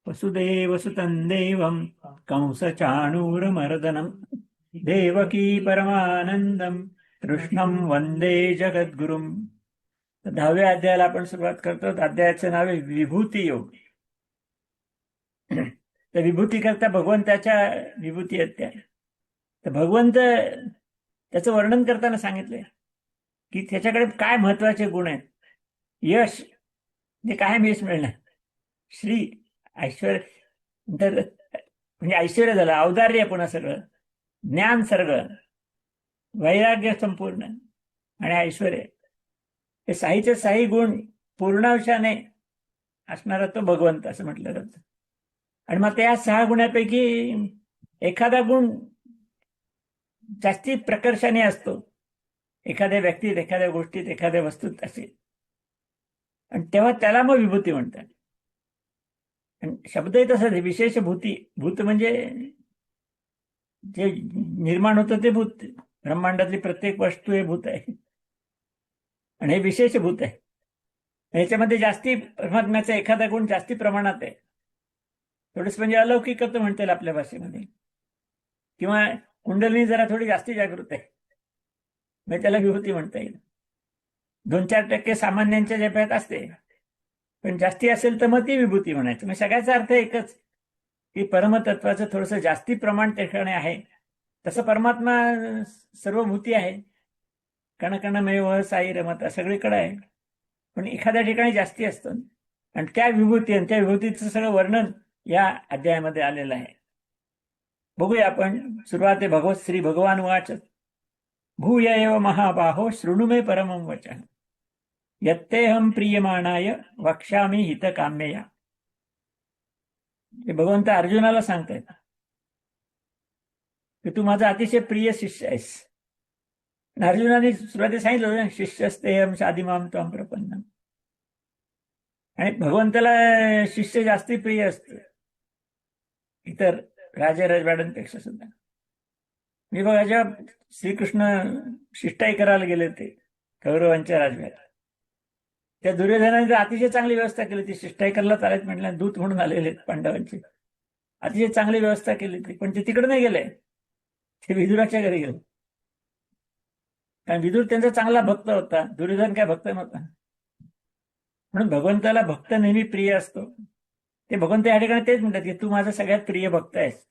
वसुदेवसुतं देवं कंसचाणूरमर्दनं देवकी परमानंदम कृष्णं वंदे जगद्गुरुम. 10व्या अध्यायाला आपण सुरुवात करतो. अध्यायाचं नाव आहे विभूती योग. तर विभूती करता भगवंताच्या विभूती आहेत त्या. तर भगवंत त्याचं वर्णन करताना सांगितलंय की त्याच्याकडे काय महत्वाचे गुण आहेत. यश म्हणजे कायम यश मिळणार, श्री ऐश्वर्य तर म्हणजे ऐश्वर्य झालं, औदार्य पुन्हा सगळं, ज्ञान सगळं, वैराग्य संपूर्ण आणि ऐश्वर्य, हे साईचे साई गुण पूर्णांशाने असणारा तो भगवंत असं म्हटलं जातं. आणि मग त्या 6 गुणापैकी एखादा गुण जास्ती प्रकर्षाने असतो एखाद्या व्यक्तीत, एखाद्या गोष्टीत, एखाद्या वस्तूत असेल, आणि तेव्हा त्याला मग विभूती म्हणतात. आणि शब्दही तसंच आहे, विशेष भूती. भूत म्हणजे जे निर्माण होतं ते भूत. ब्रह्मांडातली प्रत्येक वस्तू हे भूत आहे आणि हे विशेष भूत आहे. याच्यामध्ये जास्ती परमात्म्याचा एखादा गुण जास्ती प्रमाणात आहे. थोडंसं म्हणजे अलौकिकत्व म्हणता येईल आपल्या भाषेमध्ये, किंवा कुंडलिनी जरा थोडी जास्ती जागृत आहे, म्हणजे त्याला विभूती म्हणता येईल. 2-4% सामान्यांच्या जपात असते, पण जास्ती असेल तर मग ती विभूती म्हणायचं. मग सगळ्याचा अर्थ एकच की परमतत्वाचं थोडंसं जास्ती प्रमाण त्या ठिकाणी आहे. तसं परमात्मा सर्वभूती आहे, कणकणमेव साई रमता, सगळीकडे आहे, पण एखाद्या ठिकाणी जास्ती असतं. आणि त्या विभूती आणि त्या विभूतीचं सगळं वर्णन या अध्यायामध्ये आलेलं आहे. बघूया आपण. सुरुवात आहे भगवत श्री भगवान वाच. भूय एव महाबाहो शृणु मे परमं वचः यत्तेहं प्रियमाणाय वक्ष्यामि हितकाम्यया. हे भगवंत अर्जुनाला सांगतायत की तू माझा अतिशय प्रिय शिष्य आहेस. अर्जुनाने सुरुवातीला सांगितलं, शिष्यस्तेहं साधिमां त्वां प्रपन्नम्. आणि भगवंताला शिष्य जास्ती प्रिय असतं इतर राजा राजवाड्यांपेक्षा सुद्धा. मी बघा, जेव्हा श्रीकृष्ण शिष्टाई करायला गेले ते कौरवांच्या राजवाड्यात, त्या दुर्योधनाने तर अतिशय चांगली व्यवस्था केली. ती शिष्टाई करायला चालत म्हटलं, दूत म्हणून आलेले पांडवांची अतिशय चांगली व्यवस्था केली ती. पण ते तिकडे नाही गेले, ते विदुराच्या घरी गेले. कारण विदुर त्यांचा चांगला भक्त होता, दुर्योधन काय भक्त नव्हता. म्हणून भगवंताला भक्त नेहमी प्रिय असतो. ते भगवंत या ठिकाणी तेच म्हणतात की तू माझा सगळ्यात प्रिय भक्त आहेस,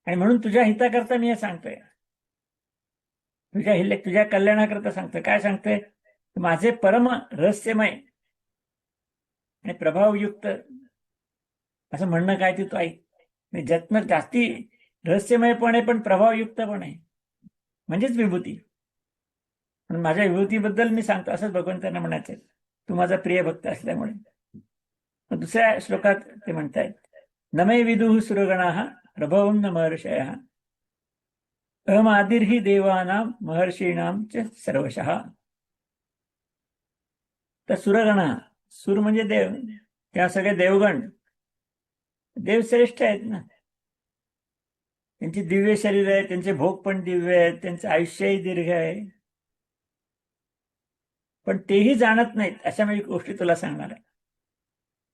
आणि म्हणून तुझ्या हिताकरता मी हे सांगतोय, तुझ्या कल्याणाकरता सांगतोय. काय सांगतोय? माझे परम रहस्यमय आणि प्रभावयुक्त असं म्हणणं काय ते तू ऐक. ज्यातनं जास्ती रहस्यमय पण आहे, पण प्रभावयुक्त पण आहे, म्हणजेच विभूती. म्हणून माझ्या विभूतीबद्दल मी सांगतो असंच भगवंतांना म्हणायचंय, तू माझा प्रिय भक्त असल्यामुळे. दुसऱ्या श्लोकात ते म्हणतायत, नमे विदुः सुरगणाः प्रभवं न महर्षयः अहमादिर्हि देवानां महर्षीणां च सर्वशः. तर सुरगणा, सुर म्हणजे देव, त्या सगळे देवगण, देव श्रेष्ठ आहेत ना. त्यांची दिव्य शरीर आहे, त्यांचे भोग पण दिव्य आहेत, त्यांचं आयुष्यही दीर्घ आहे, पण तेही जाणत नाहीत. अशा मी गोष्टी तुला सांगणार आहे.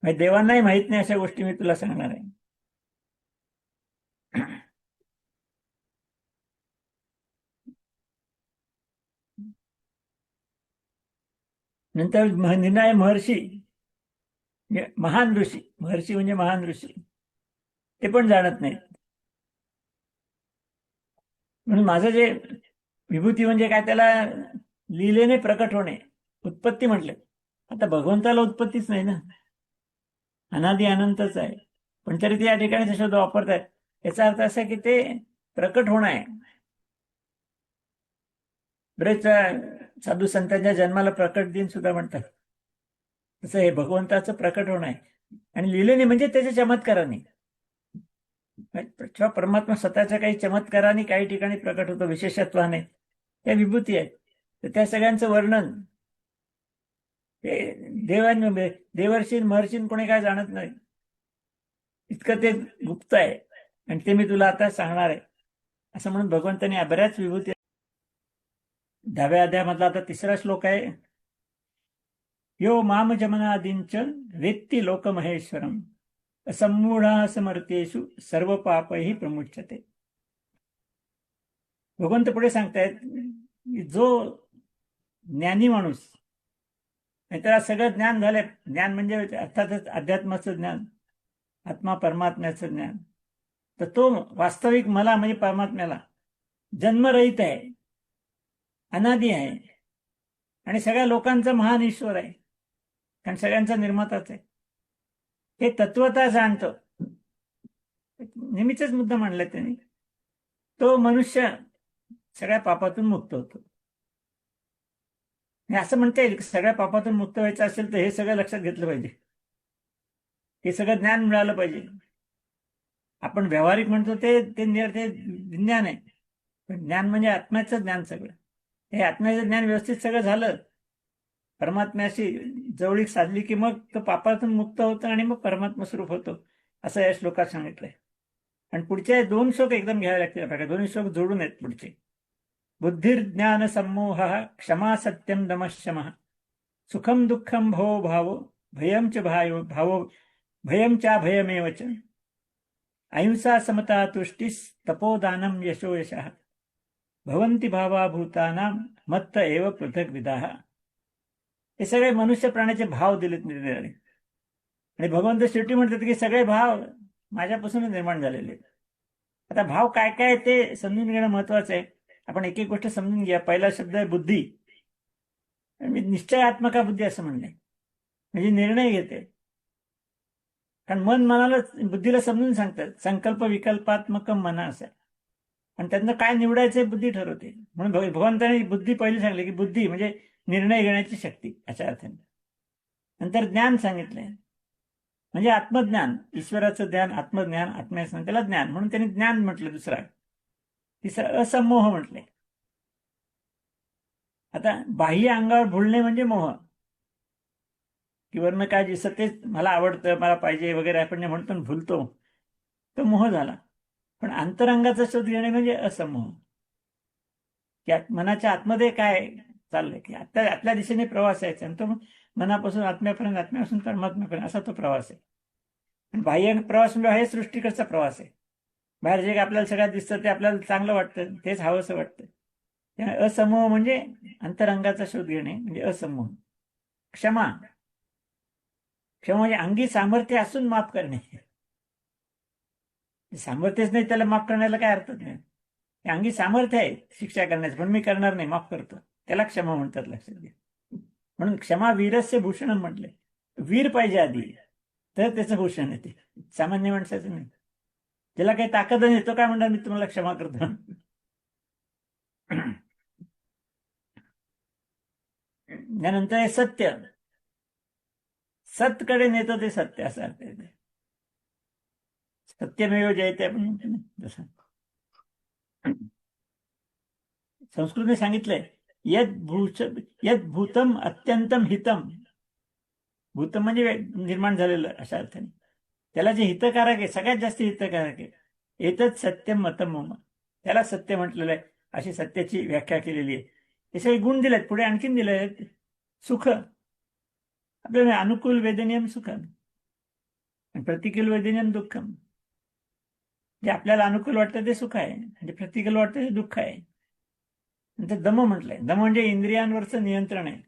म्हणजे देवांनाही माहित नाही अशा गोष्टी मी तुला सांगणार आहे. नंतर निर्णय महर्षी, महान ऋषी. महर्षी म्हणजे महान ऋषी, ते पण जाणत नाहीत. म्हणून माझं जे विभूती म्हणजे काय, त्याला लीलेने प्रकट होणे, उत्पत्ती म्हटलं. आता भगवंताला उत्पत्तीच नाही ना, अनादि अनंतच आहे, पण तरी ते या ठिकाणी ते शब्द वापरतात. याचा अर्थ असा की ते प्रकट होणं आहे. बरेच साधू संतांच्या जन्माला प्रकट दिन सुद्धा म्हणतात. तसं हे भगवंताचं प्रकट होणं आहे. आणि लीलेने म्हणजे त्याच्या चमत्काराने, परमात्मा स्वतःच्या काही चमत्काराने काही ठिकाणी प्रकट होतो, विशेषत्वाने. त्या विभूती आहेत. तर त्या सगळ्यांचं वर्णन ते देवर्षी महर्षीन कोणी काय जाणत नाही, इतकं ते गुप्त आहे, आणि ते मी तुला आता सांगणार आहे असं म्हणून भगवंताने बऱ्याच विभूती. 10व्या अध्यायामधला आता 3रा श्लोक आहे. यो मामजमनादिंच वेत्ती लोकमहेश्वरम असमूढा समर्थेषु सर्व पापही प्रमुच्यते. भगवंत पुढे सांगतायत जो ज्ञानी माणूस, आणि त्याला सगळं ज्ञान झालंय, ज्ञान म्हणजे अर्थातच अध्यात्माचं ज्ञान, आत्मा परमात्म्याचं ज्ञान, तर तो वास्तविक मला म्हणजे परमात्म्याला जन्मरहित आहे, अनादी आहे आणि सगळ्या लोकांचा महान ईश्वर आहे, कारण सगळ्यांचा निर्माताच आहे, हे तत्वता जाणतो. नेहमीच मुद्दा मांडलाय त्यांनी. तो मनुष्य सगळ्या पापातून मुक्त होतो. असं म्हणता येईल की सगळ्या पापातून मुक्त व्हायचं असेल तर हे सगळं लक्षात घेतलं पाहिजे, हे सगळं ज्ञान मिळालं पाहिजे. आपण व्यावहारिक म्हणतो ते विज्ञान आहे, पण ज्ञान म्हणजे आत्म्याचं ज्ञान. सगळं हे आत्म्याचं ज्ञान व्यवस्थित सगळं झालं, परमात्म्याशी जवळीक साधली की मग तो पापातून मुक्त होतं आणि मग परमात्मा स्वरूप होतो, असं या श्लोकात सांगितलंय. आणि पुढचे 2 श्लोक एकदम घ्यावे लागतील आपल्याला. 2 श्लोक जोडून आहेत पुढचे. बुद्धिर्ज्ञान सम्मोह क्षमा सत्यम दमशमः सुखम दुःखम भवो भावो भयम च भावो भयम चा भयमेव च अहिंसा समता तुष्टिस तपोदानम यशो यशः भवन्ति भावा भूतानां मत्त एव पृथक विदाः. हे सगळे मनुष्य प्राण्याचे भाव दिलेत निर्णयाने. आणि भगवंत शेवटी म्हणतात की सगळे भाव माझ्यापासूनच निर्माण झालेले आहेत. आता भाव काय काय ते समजून घेणं महत्वाचं आहे. आपण एक एक गोष्ट समजून घ्या. पहिला शब्द आहे बुद्धी. निश्चयात्मका बुद्धी असं म्हणणे म्हणजे निर्णय घेते. कारण मन मनाला बुद्धीला समजून सांगतात, संकल्प विकल्पात्मक मन असं आहे, आणि त्यांना काय निवडायचंय बुद्धी ठरवते. म्हणून भगवंताने बुद्धी पहिली सांगली की बुद्धी म्हणजे निर्णय घेण्याची शक्ती अशा अर्थाने. नंतर ज्ञान सांगितलंय म्हणजे आत्मज्ञान, ईश्वराचं ज्ञान, आत्मज्ञान, आत्म्याचं त्याला ज्ञान म्हणून त्यांनी ज्ञान म्हटलं. दुसरा तिसरा असमोह म्हटले. आता बाह्य अंगावर भुलणे म्हणजे मोह, की वरनं काय दिसत तेच मला आवडतं, मला पाहिजे वगैरे आपण जे म्हणतो भुलतो, तो मोह झाला. पण अंतरंगाचा शोध घेणे म्हणजे असमोह, की मनाच्या आतमध्ये काय चाललंय, की आतल्या दिशेने प्रवास आहे आणि तो मनापासून आत्म्यापर्यंत, आत्म्यापासून परमात्म्यापर्यंत असा तो प्रवास आहे. आणि बाह्य प्रवास म्हणजे हे सृष्टीकडचा प्रवास आहे. बाहेर जे आपल्याला सगळ्यात दिसतं ते आपल्याला चांगलं वाटतं, तेच हवंसं वाटतं. असमोह म्हणजे अंतरंगाचा शोध घेणे म्हणजे असमोह. क्षमा म्हणजे अंगी सामर्थ्य असून माफ करणे. सामर्थ्यच नाही त्याला माफ करण्याला काय अर्थ नाही. अंगी सामर्थ्य आहे शिक्षा करण्याचं, पण मी करणार नाही, माफ करतो, त्याला क्षमा म्हणतात. लक्षात घ्या. म्हणून क्षमा वीरस्य भूषण म्हटलंय. वीर पाहिजे आधी, तर त्याचं भूषण आहे ते, सामान्य माणसाचं नाही. ज्याला काही ताकद नाही तो काय म्हणणार मी तुम्हाला क्षमा करतो. त्यानंतर सत्य, सतकडे नेतो ते सत्य असं अर्थ आहे. सत्यमेव जयते आपण म्हणतो ना जसं. संस्कृतने सांगितलंय यद भूतम अत्यंतम हितम. भूतम म्हणजे निर्माण झालेलं अशा अर्थाने. त्याला जे हितकारक आहे, सगळ्यात जास्त हितकारक आहे, एतत् सत्यम मतम मम, त्याला सत्य म्हटलेलं आहे. अशी सत्याची व्याख्या केलेली आहे. हे सगळे गुण दिलेत. पुढे आणखीन दिले आहेत. सुख आपल्याला अनुकूल वेदनियम सुखम आणि प्रतिकूल वेदनियम दुःखम. जे आपल्याला अनुकूल वाटतं ते सुख आहे, म्हणजे प्रतिकूल वाटतं ते दुःख आहे. नंतर दम म्हटलंय. दम म्हणजे इंद्रियांवरचं नियंत्रण आहे.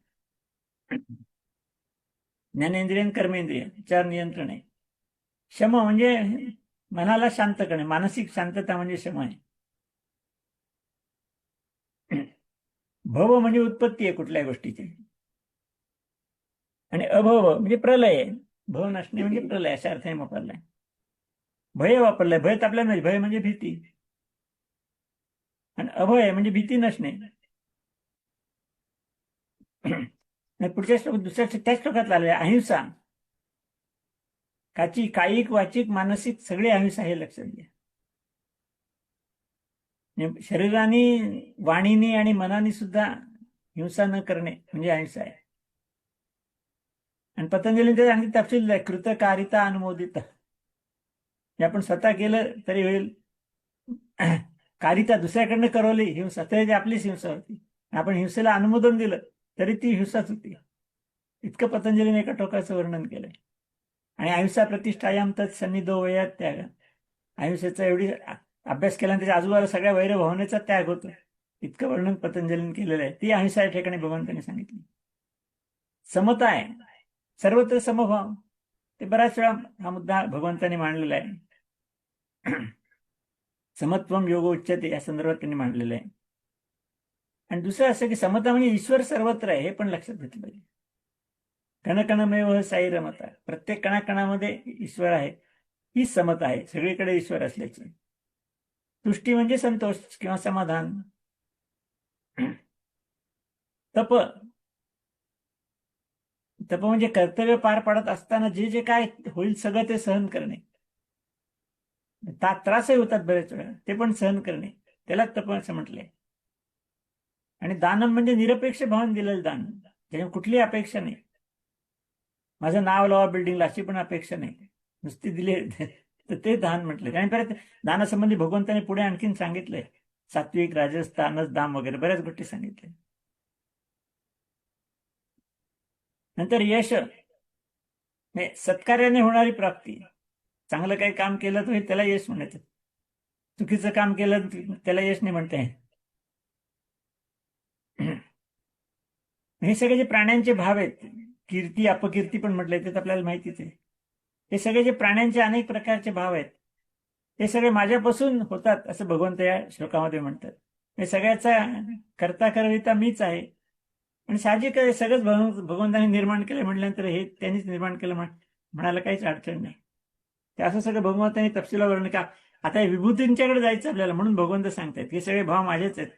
ज्ञानेंद्रिय, कर्मेंद्रिय याच्यावर नियंत्रण आहे. शम म्हणजे मनाला शांत करणे, मानसिक शांतता म्हणजे शम आहे. भव म्हणजे उत्पत्ती आहे कुठल्या गोष्टीची, आणि अभव म्हणजे प्रलय आहे. भव नसणे म्हणजे प्रलय अशा अर्थाने वापरलाय. भय वापरलंय. भय आपल्याला नाही, भय म्हणजे भीती, आणि अभय म्हणजे भीती नसणे. पुढच्या श्लोक दुसऱ्या त्याच श्लोकात आलेला अहिंसा. कायिक वाचिक मानसिक सगळे अहिंसा हे लक्षात घ्या. शरीराने, वाणीने आणि मनाने सुद्धा हिंसा न करणे म्हणजे अहिंसा आहे. आणि पतंजलीने ते आणखी तपशील आहे. कृतकारिता अनुमोदित. हे आपण स्वतः केलं तरी होईल, कारिता दुसऱ्याकडनं करवली हिंसा तरी ती आपलीच हिंसा होती. आपण हिंसेला अनुमोदन दिलं तरी ती हिंसाच होती. इतकं पतंजलीने एका टोकाचं वर्णन केलंय. आणि अहिंसा प्रतिष्ठायाम तत् सन्निधो वयात त्याग. अहिंसेचा एवढी अभ्यास केल्यानंतर त्याच्या आजूबाजूला सगळ्या वैर भावनेचा त्याग होतो. इतकं वर्णन पतंजलीने केलेलं आहे. ती अहिंसा या ठिकाणी भगवंतांनी सांगितली. समता आहे, सर्वत्र समभाव. ते बऱ्याच वेळा हा मुद्दा भगवंतांनी मांडलेला आहे. समत्वम योग उच्चते या संदर्भात त्यांनी मांडलेलं आहे. आणि दुसरं असं की समता म्हणजे ईश्वर सर्वत्र आहे हे पण लक्षात घेतलं पाहिजे. कणकणमेव साई रमता, प्रत्येक कणाकणामध्ये ईश्वर आहे, ही समता आहे, सगळीकडे ईश्वर असल्याची. तुष्टी म्हणजे संतोष किंवा समाधान. तप, तप म्हणजे कर्तव्य पार पाडत असताना जे जे काय होईल सगळं ते सहन करणे. त्रासही होतात बरेच वेळा, ते पण सहन करणे, त्याला तप असं म्हटलंय. आणि दानम म्हणजे निरपेक्ष भावना दिलेलं दान, त्याच्यामुळे कुठली अपेक्षा नाही. माझं नाव लावा बिल्डिंगला अशी पण अपेक्षा नाही, नुसती दिली तर ते दान म्हटलं. आणि परत दानासंबंधी भगवंताने पुढे आणखीन सांगितलंय, सात्विक, राजस, तामस, दाम वगैरे बऱ्याच गोष्टी सांगितल्या. नंतर यश, सत्कार्याने होणारी प्राप्ती. चांगलं काही काम केलं तर त्याला यश म्हणायचं, चुकीचं काम केलं त्याला यश नाही म्हणता येत. हे सगळे जे प्राण्यांचे भाव आहेत, कीर्ती अपकीर्ती पण म्हटलंय, ते आपल्याला माहितीच आहे. हे सगळे जे प्राण्यांचे अनेक प्रकारचे भाव आहेत, हे सगळे माझ्यापासून होतात असं भगवंत या श्लोकामध्ये म्हणतात. हे सगळ्याचा करता करविता मीच आहे. आणि साहजिक आहे, सगळंच भगवंताने निर्माण केलं म्हटल्यानंतर हे त्यांनीच निर्माण केलं म्हणायला काहीच अडचण नाही. ते असं सगळं भगवंतांनी तपशिलावर का आता विभूतींच्याकडे जायचं आपल्याला, म्हणून भगवंत सांगतायत हे सगळे भाव माझेच आहेत.